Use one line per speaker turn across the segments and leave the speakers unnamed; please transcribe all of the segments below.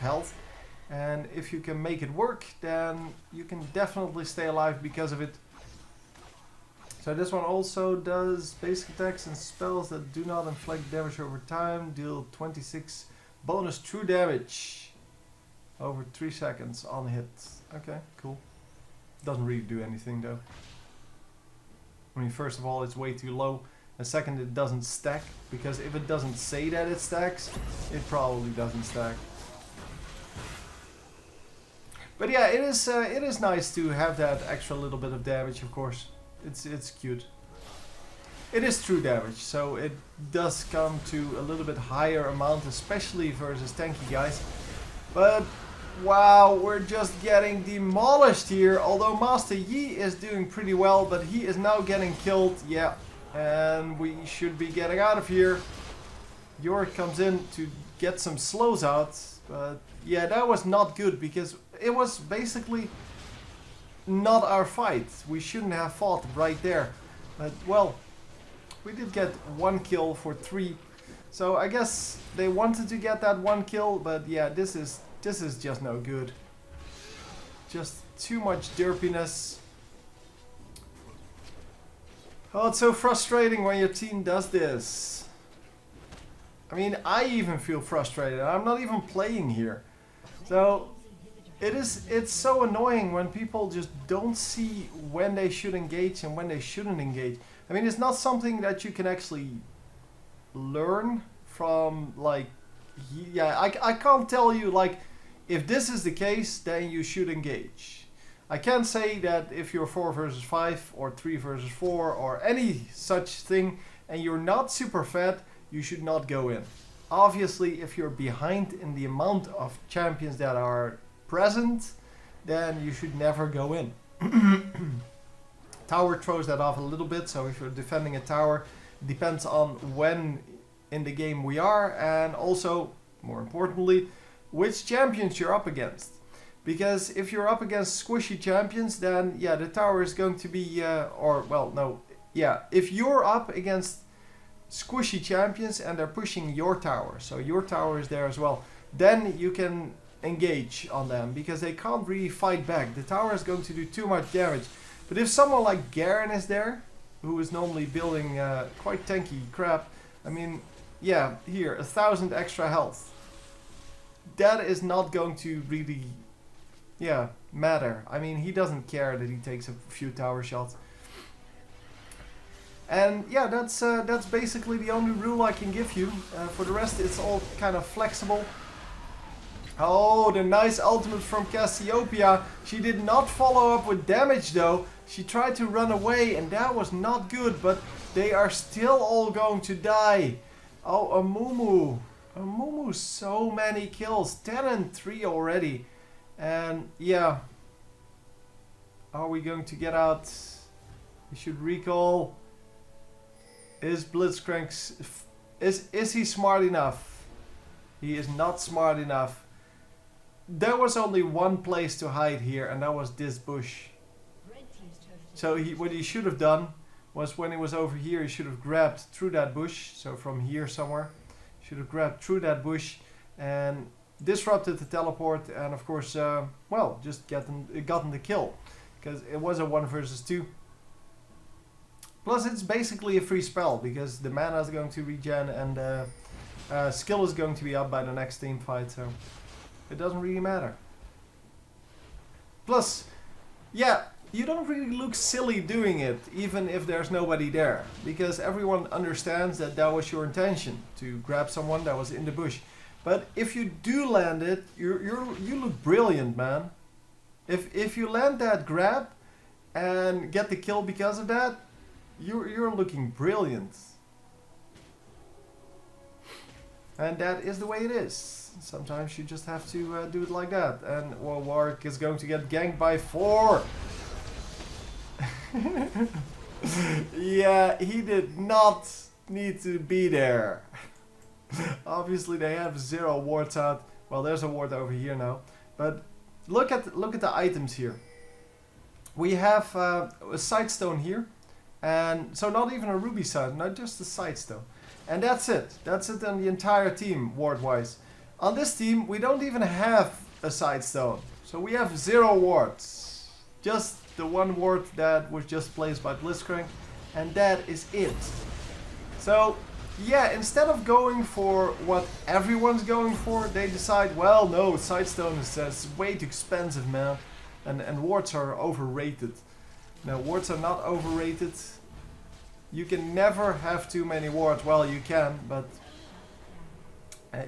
of health. And if you can make it work, then you can definitely stay alive because of it. So this one also does basic attacks and spells that do not inflict damage over time. Deal 26 bonus true damage over 3 seconds on hit. Okay, cool. Doesn't really do anything though. I mean, first of all, it's way too low. And second, it doesn't stack. Because if it doesn't say that it stacks, it probably doesn't stack. But yeah, it is nice to have that extra little bit of damage, of course. It's cute. It is true damage, so it does come to a little bit higher amount, especially versus tanky guys. But wow, we're just getting demolished here. Although Master Yi is doing pretty well, but he is now getting killed. Yeah, and we should be getting out of here. Yorick comes in to get some slows out, but yeah, that was not good because it was basically not our fight. We shouldn't have fought right there. But well, we did get 1 kill for 3. So I guess they wanted to get that 1 kill, but yeah, this is just no good. Just too much derpiness. Oh, it's so frustrating when your team does this. I mean, I even feel frustrated. I'm not even playing here. So it's so annoying when people just don't see when they should engage and when they shouldn't engage. I mean, it's not something that you can actually learn from, like, yeah, I can't tell you, like, if this is the case, then you should engage. I can't say that if you're 4 versus 5 or 3 versus 4 or any such thing and you're not super fat, you should not go in. Obviously, if you're behind in the amount of champions that are present, then you should never go in. Tower throws that off a little bit, so if you're defending a tower, it depends on when in the game we are, and also, more importantly, which champions you're up against. Because if you're up against squishy champions, then yeah, the tower is going to be, if you're up against squishy champions and they're pushing your tower, so your tower is there as well, then you can engage on them because they can't really fight back. The tower is going to do too much damage. But if someone like Garen is there, who is normally building quite tanky crap, I mean, yeah, here, 1,000 extra health. That is not going to really, yeah, matter. I mean, he doesn't care that he takes a few tower shots. And yeah, that's basically the only rule I can give you. For the rest, it's all kind of flexible. Oh, the nice ultimate from Cassiopeia. She did not follow up with damage though. She tried to run away and that was not good, but they are still all going to die. Oh, Amumu. Amumu, so many kills. 10 and 3 already. And yeah. Are we going to get out? We should recall. Is Blitzcrank... Is he smart enough? He is not smart enough. There was only one place to hide here, and that was this bush. So what he should have done was when he was over here, he should have grabbed through that bush. So from here somewhere, should have grabbed through that bush and disrupted the teleport. And of course, well, just gotten the kill because it was a 1 versus 2. Plus, it's basically a free spell because the mana is going to regen and skill is going to be up by the next team fight. So it doesn't really matter. Plus, yeah, you don't really look silly doing it, even if there's nobody there. Because everyone understands that that was your intention, to grab someone that was in the bush. But if you do land it, you look brilliant, man. If you land that grab and get the kill because of that, you're looking brilliant. And that is the way it is. Sometimes you just have to do it like that. And well, Warwick is going to get ganked by 4. Yeah, he did not need to be there. Obviously they have 0 wards out. Well, there's a ward over here now. But look at the items here. We have a sightstone here. And so not even a ruby side, not just a sightstone. And that's it. That's it on the entire team, ward-wise. On this team, we don't even have a side stone. So we have 0 wards. Just the 1 ward that was just placed by Blitzcrank. And that is it. So, yeah, instead of going for what everyone's going for, they decide, well, no, side stone is way too expensive, man. And wards are overrated. No, wards are not overrated. You can never have too many wards. Well, you can, but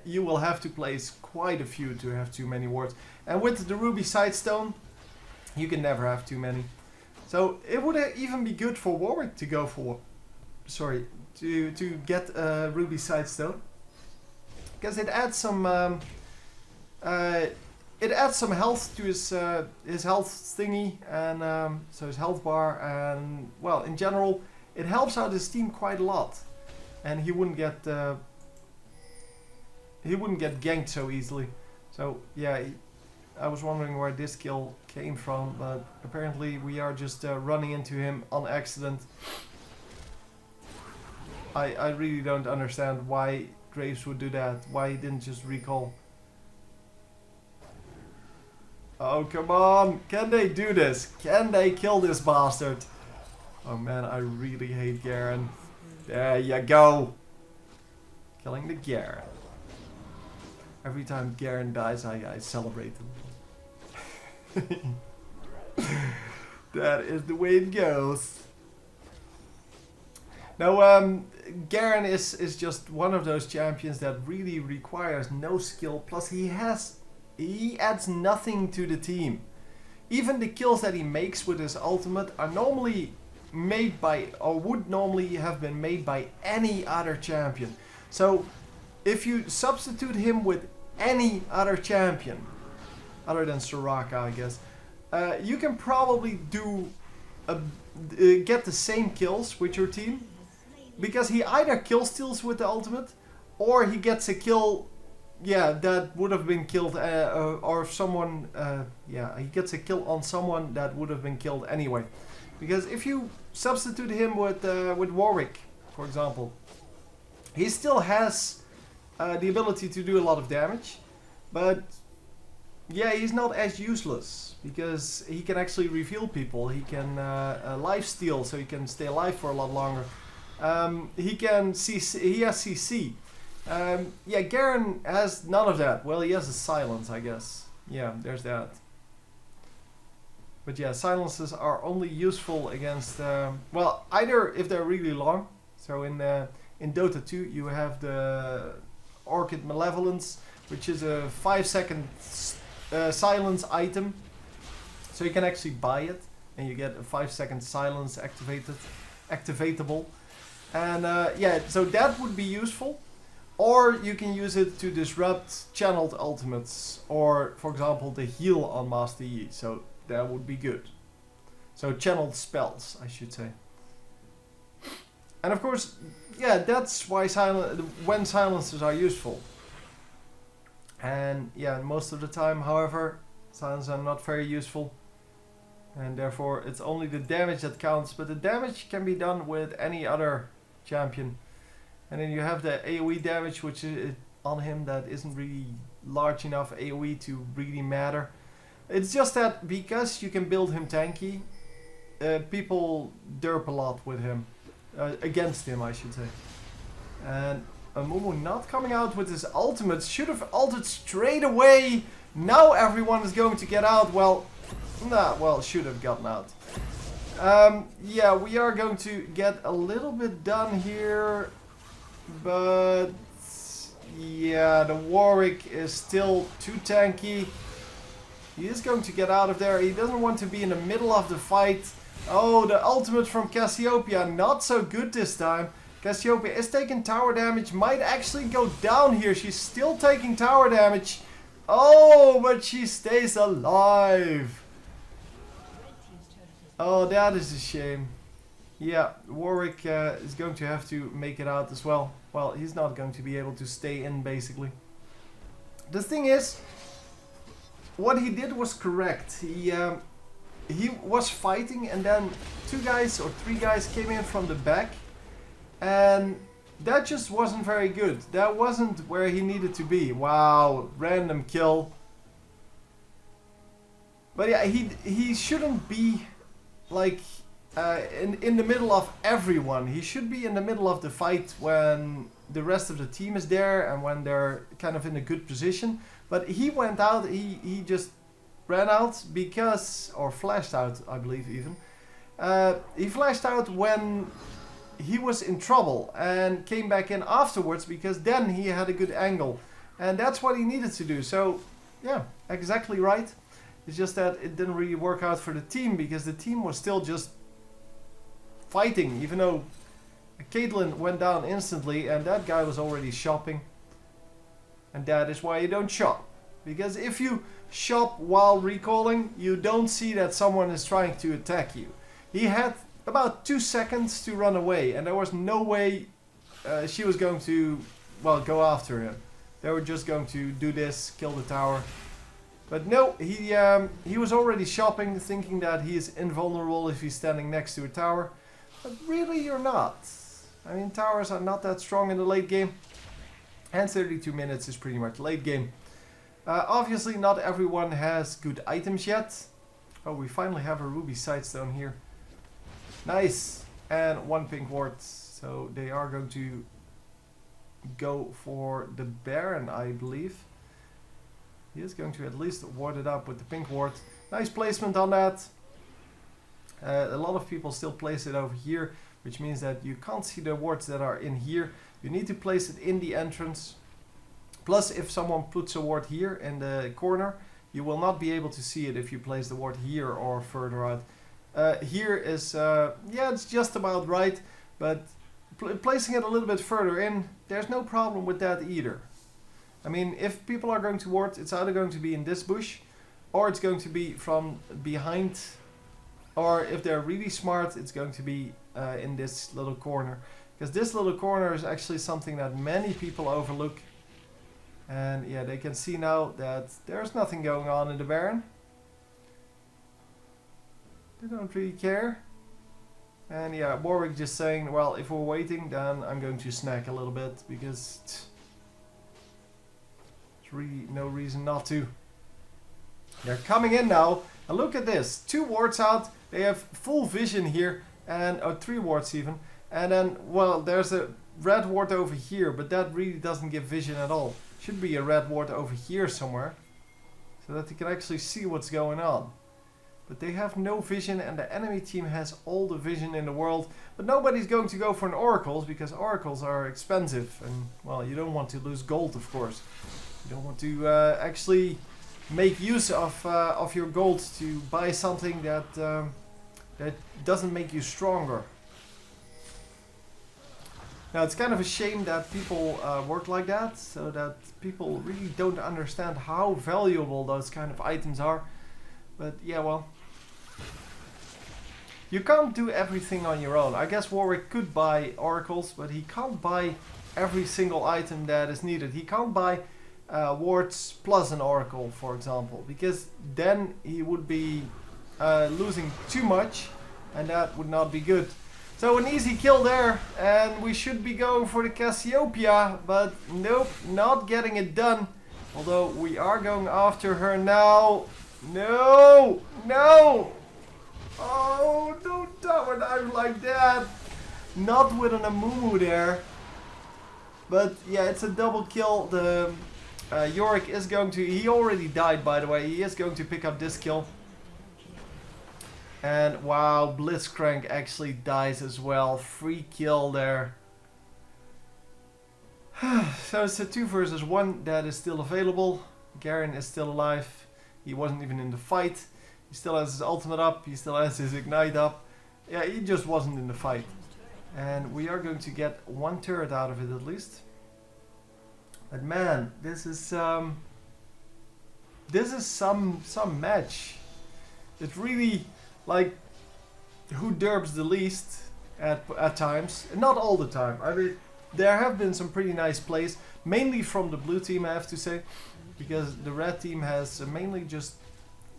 you will have to place quite a few to have too many wards. And with the ruby sidestone, you can never have too many. So it would even be good for Warwick to go for, to get a ruby sidestone, because it adds some health to his health thingy, and so his health bar, and well, in general, it helps out his team quite a lot, and he wouldn't get ganked so easily. So yeah, I was wondering where this kill came from, but apparently we are just running into him on accident. I really don't understand why Graves would do that. Why he didn't just recall. Oh, come on! Can they do this? Can they kill this bastard? Oh man, I really hate Garen. There you go! Killing the Garen. Every time Garen dies, I celebrate him. That is the way it goes. Now, Garen is just one of those champions that really requires no skill. Plus, he adds nothing to the team. Even the kills that he makes with his ultimate are normally made by, or would normally have been made by any other champion. So, if you substitute him with any other champion, other than Soraka, I guess, you can probably get the same kills with your team, because he either kill steals with the ultimate, or he gets a kill, yeah, that would have been killed, or someone, he gets a kill on someone that would have been killed anyway. Because if you substitute him with Warwick, for example, he still has the ability to do a lot of damage, but yeah, he's not as useless, because he can actually reveal people. He can life steal, so he can stay alive for a lot longer. He can CC, he has CC. Yeah, Garen has none of that. Well, he has a silence, I guess. Yeah, there's that. But yeah, silences are only useful against, well, either if they're really long. So in Dota 2 you have the Orchid Malevolence, which is a 5-second silence item. So you can actually buy it, and you get a 5-second silence activatable. And yeah, so that would be useful. Or you can use it to disrupt channeled ultimates, or for example the heal on Master Yi. So that would be good. So channeled spells, I should say. And of course, yeah, that's why when silencers are useful. And yeah, most of the time, however, silencers are not very useful. And therefore it's only the damage that counts, but the damage can be done with any other champion. And then you have the AoE damage, which is on him, that isn't really large enough AoE to really matter. It's just that because you can build him tanky, people derp a lot with him. Against him, I should say. And Mumu not coming out with his ultimate. Should have ulted straight away. Now everyone is going to get out. Well, nah, well, should have gotten out. Yeah, we are going to get a little bit done here. But yeah, the Warwick is still too tanky. He is going to get out of there. He doesn't want to be in the middle of the fight. Oh, the ultimate from Cassiopeia, not so good this time. Cassiopeia is taking tower damage, might actually go down here. She's still taking tower damage. Oh, but she stays alive. Oh, that is a shame. Yeah, Warwick is going to have to make it out as well. Well, he's not going to be able to stay in, basically. The thing is, what he did was correct. He was fighting, and then 2 guys or 3 guys came in from the back, and that just wasn't very good. That wasn't where he needed to be. Wow, random kill. But yeah, he shouldn't be like in the middle of everyone. He should be in the middle of the fight when the rest of the team is there and when they're kind of in a good position. But he went out, he just ran out because, or flashed out, I believe even. He flashed out when he was in trouble and came back in afterwards because then he had a good angle. And that's what he needed to do. So, yeah, exactly right. It's just that it didn't really work out for the team because the team was still just fighting, even though Caitlyn went down instantly and that guy was already shopping. And that is why you don't shop. Because if you shop while recalling, you don't see that someone is trying to attack you. He had about 2 seconds to run away and there was no way she was going to, well, go after him. They were just going to do this, kill the tower. But no, he was already shopping, thinking that he is invulnerable if he's standing next to a tower. But really you're not. I mean, towers are not that strong in the late game. And 32 minutes is pretty much late game. Obviously not everyone has good items yet. Oh, we finally have a ruby sightstone here. Nice. And 1 pink ward. So they are going to go for the Baron, I believe. He is going to at least ward it up with the pink ward. Nice placement on that. A lot of people still place it over here, which means that you can't see the wards that are in here. You need to place it in the entrance. Plus, if someone puts a ward here in the corner, you will not be able to see it if you place the ward here or further out. Here is, yeah, it's just about right, but placing it a little bit further in, there's no problem with that either. I mean, if people are going to ward, it's either going to be in this bush, or it's going to be from behind, or if they're really smart, it's going to be in this little corner. Because this little corner is actually something that many people overlook. And yeah, they can see now that there's nothing going on in the Baron. They don't really care. And yeah, Warwick just saying, well, if we're waiting, then I'm going to snack a little bit, because there's really no reason not to. They're coming in now, and look at this. 2 wards out, they have full vision here, and 3 wards even. And then, well, there's a red ward over here, but that really doesn't give vision at all. Should be a red ward over here somewhere, so that you can actually see what's going on. But they have no vision, and the enemy team has all the vision in the world. But nobody's going to go for an oracles, because oracles are expensive. And, well, you don't want to lose gold, of course. You don't want to actually make use of your gold to buy something that, that doesn't make you stronger. Now, it's kind of a shame that people work like that, so that people really don't understand how valuable those kind of items are. But yeah, well, you can't do everything on your own. I guess Warwick could buy oracles, but he can't buy every single item that is needed. He can't buy wards plus an oracle, for example, because then he would be losing too much, and that would not be good. So an easy kill there, and we should be going for the Cassiopeia, but nope, not getting it done. Although we are going after her now. No! No! Oh, don't tower dive like that! Not with an Amumu there. But yeah, it's a double kill. The Yorick is going to... He already died, by the way. He is going to pick up this kill. And wow, Blitzcrank actually dies as well. Free kill there. So it's a 2 versus 1 that is still available. Garen is still alive. He wasn't even in the fight. He still has his ultimate up. He still has his ignite up. Yeah, he just wasn't in the fight. And we are going to get 1 turret out of it at least. But man, this is some match. It really, like, who derbs the least at times. Not all the time. I mean, there have been some pretty nice plays, mainly from the blue team, I have to say, because the red team has mainly just,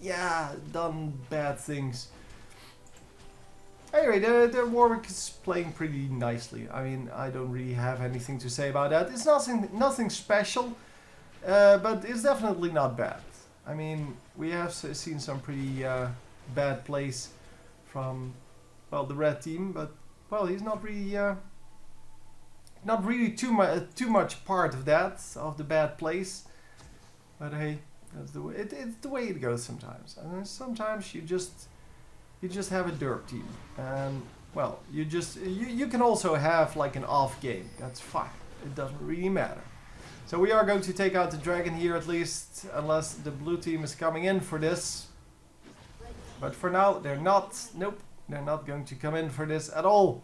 yeah, done bad things. Anyway, the Warwick is playing pretty nicely. I mean, I don't really have anything to say about that. It's nothing special, but it's definitely not bad. I mean, we have seen some pretty bad plays from, well, the red team, but well, he's not really too much part of that, of the bad plays. But hey, that's the way it's the way it goes sometimes. I mean, sometimes you just have a derp team, and well, you can also have like an off game. That's fine. It doesn't really matter. So we are going to take out the dragon here at least, unless the blue team is coming in for this. But for now, they're not. Nope, they're not going to come in for this at all.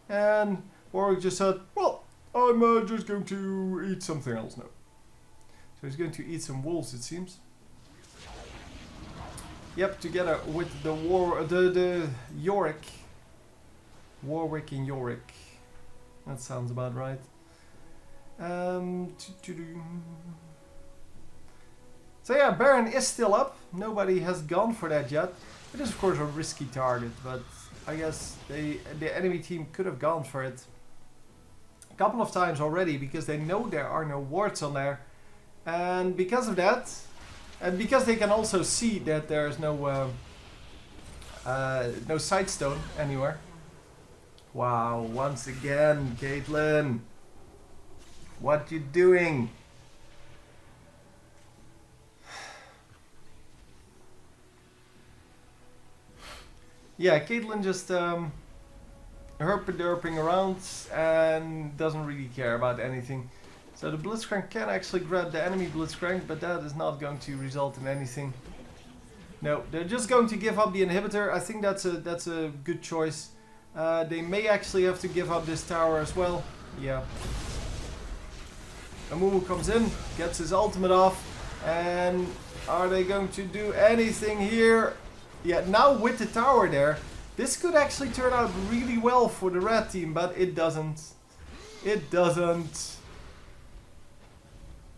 And Warwick just said, well, I'm just going to eat something else now. So he's going to eat some wolves, it seems. Yep, together with the Yorick. Warwick and Yorick. That sounds about right. So yeah, Baron is still up. Nobody has gone for that yet. It is of course a risky target, but I guess the enemy team could have gone for it a couple of times already because they know there are no wards on there. And because of that, and because they can also see that there's no side stone anywhere. Wow, once again, Caitlyn. What you doing? Yeah, Caitlyn just herp-derping around and doesn't really care about anything. So the Blitzcrank can actually grab the enemy Blitzcrank, but that is not going to result in anything. No, they're just going to give up the inhibitor. I think that's a good choice. They may actually have to give up this tower as well. Yeah. Amumu comes in, gets his ultimate off, and are they going to do anything here? Yeah, now with the tower there, this could actually turn out really well for the red team, but it doesn't. It doesn't.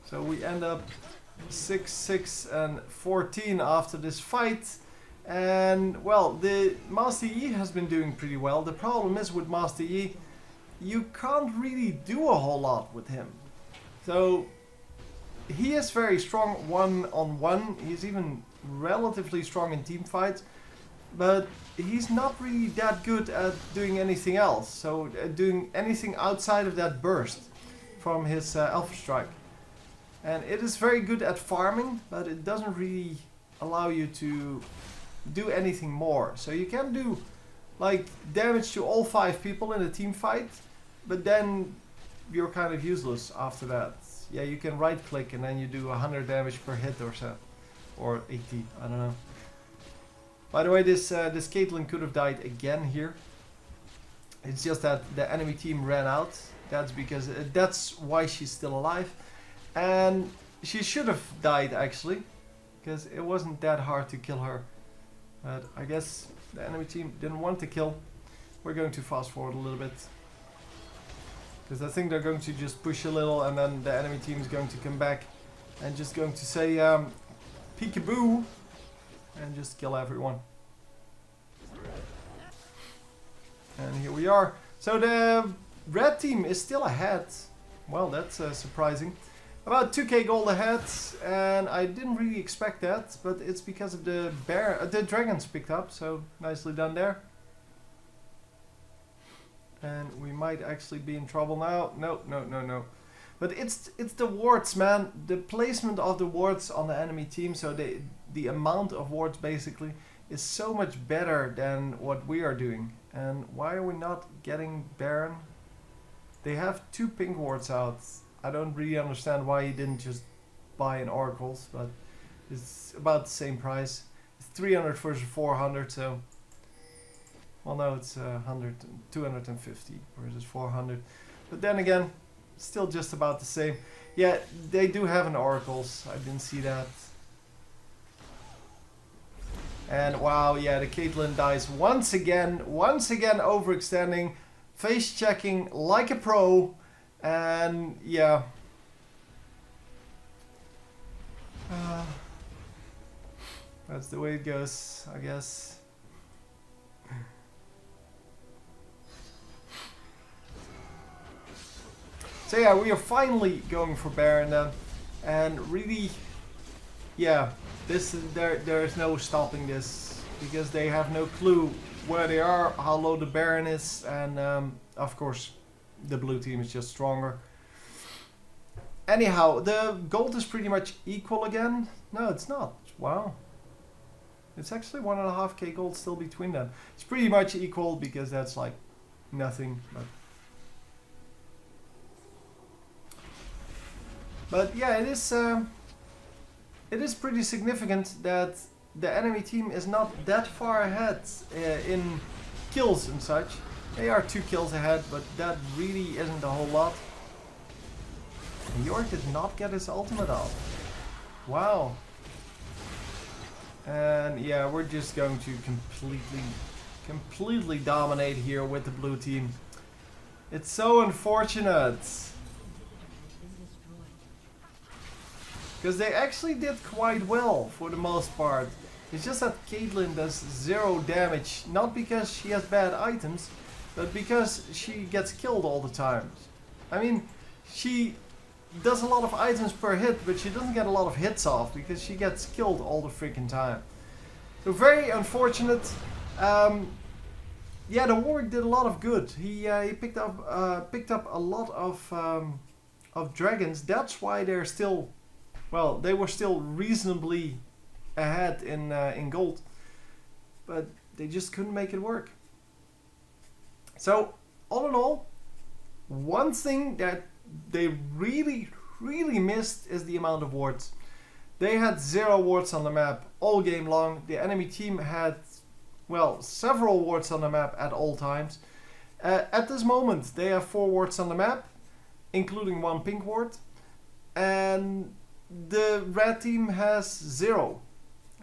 So we end up 6, 6, and 14 after this fight. And, well, the Master Yi has been doing pretty well. The problem is with Master Yi, you can't really do a whole lot with him. So, he is very strong one-on-one. He's even relatively strong in team fights. But he's not really that good at doing anything else. So, doing anything outside of that burst from his Alpha Strike. And it is very good at farming, but it doesn't really allow you to do anything more. So you can do like damage to all 5 people in a team fight, but then you're kind of useless after that. Yeah, you can right click and then you do 100 damage per hit or so, or 80, I don't know. By the way, this Caitlyn could have died again here. It's just that the enemy team ran out. That's because that's why she's still alive. And she should have died actually, because it wasn't that hard to kill her. But I guess the enemy team didn't want to kill. We're going to fast forward a little bit. Because I think they're going to just push a little and then the enemy team is going to come back and just going to say peekaboo and just kill everyone. And here we are. So the red team is still ahead. Well, that's surprising. About 2k gold ahead, and I didn't really expect that, but it's because of the dragons picked up, so nicely done there. And we might actually be in trouble now. No, no, no, no. But it's the wards, man. The placement of the wards on the enemy team, so the amount of wards basically is so much better than what we are doing. And why are we not getting Baron? They have 2 pink wards out. I don't really understand why he didn't just buy an Oracles, but it's about the same price. It's 300 versus 400, so... Well, no, it's 250 versus 400. But then again, still just about the same. Yeah, they do have an Oracles. I didn't see that. And wow, yeah, the Caitlyn dies once again overextending, face checking like a pro. And yeah, that's the way it goes, I guess. So yeah, we are finally going for Baron then. And really, yeah, this there is no stopping this. Because they have no clue where they are, how low the Baron is. And of course, the blue team is just stronger. Anyhow, the gold is pretty much equal again. No, it's not. Wow. It's actually 1.5k gold still between them. It's pretty much equal because that's like nothing. But yeah, it is pretty significant that the enemy team is not that far ahead in kills and such. They are 2 kills ahead, but that really isn't a whole lot. York did not get his ultimate off. Wow. And yeah, we're just going to completely dominate here with the blue team. It's so unfortunate. Because they actually did quite well for the most part. It's just that Caitlyn does 0 damage. Not because she has bad items, but because she gets killed all the time. I mean, she does a lot of items per hit, but she doesn't get a lot of hits off because she gets killed all the freaking time. So very unfortunate. Yeah, the Warwick did a lot of good. He picked up a lot of dragons. That's why they're still, well, they were still reasonably ahead in gold, but they just couldn't make it work. So all in all, one thing that they really missed is the amount of wards. They had 0 wards on the map all game long. The enemy team had, well, several wards on the map at all times. At this moment they have 4 wards on the map, including 1 pink ward, and the red team has 0.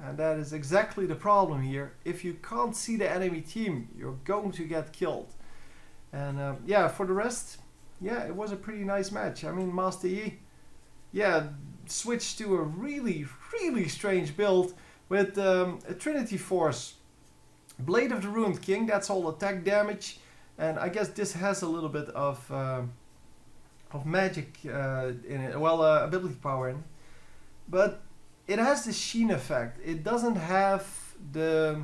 And that is exactly the problem here. If you can't see the enemy team, you're going to get killed. And yeah, for the rest, yeah, it was a pretty nice match. I mean, Master Yi, yeah, switched to a really strange build with a Trinity Force, Blade of the Ruined King. That's all attack damage, and I guess this has a little bit of magic in it. Well, ability power in it. But it has the Sheen effect. It doesn't have the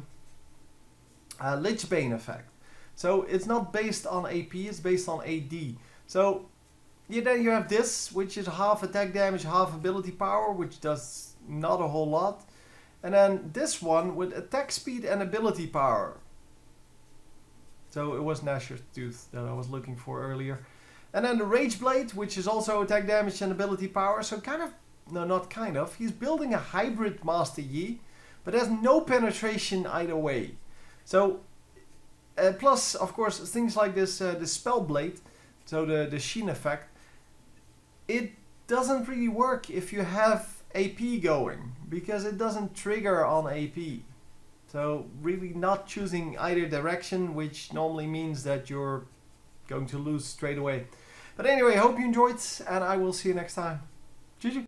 Lichbane effect. So it's not based on AP, it's based on AD. So yeah, then you have this, which is half attack damage, half ability power, which does not a whole lot. And then this one with attack speed and ability power. So it was Nashor's Tooth that I was looking for earlier. And then the Rage Blade, which is also attack damage and ability power. So kind of, no, not kind of. He's building a hybrid Master Yi, but there's no penetration either way. So, plus, of course, things like this, the Spell Blade, so the Sheen effect, it doesn't really work if you have AP going, because it doesn't trigger on AP. So really not choosing either direction, which normally means that you're going to lose straight away. But anyway, hope you enjoyed, and I will see you next time. GG.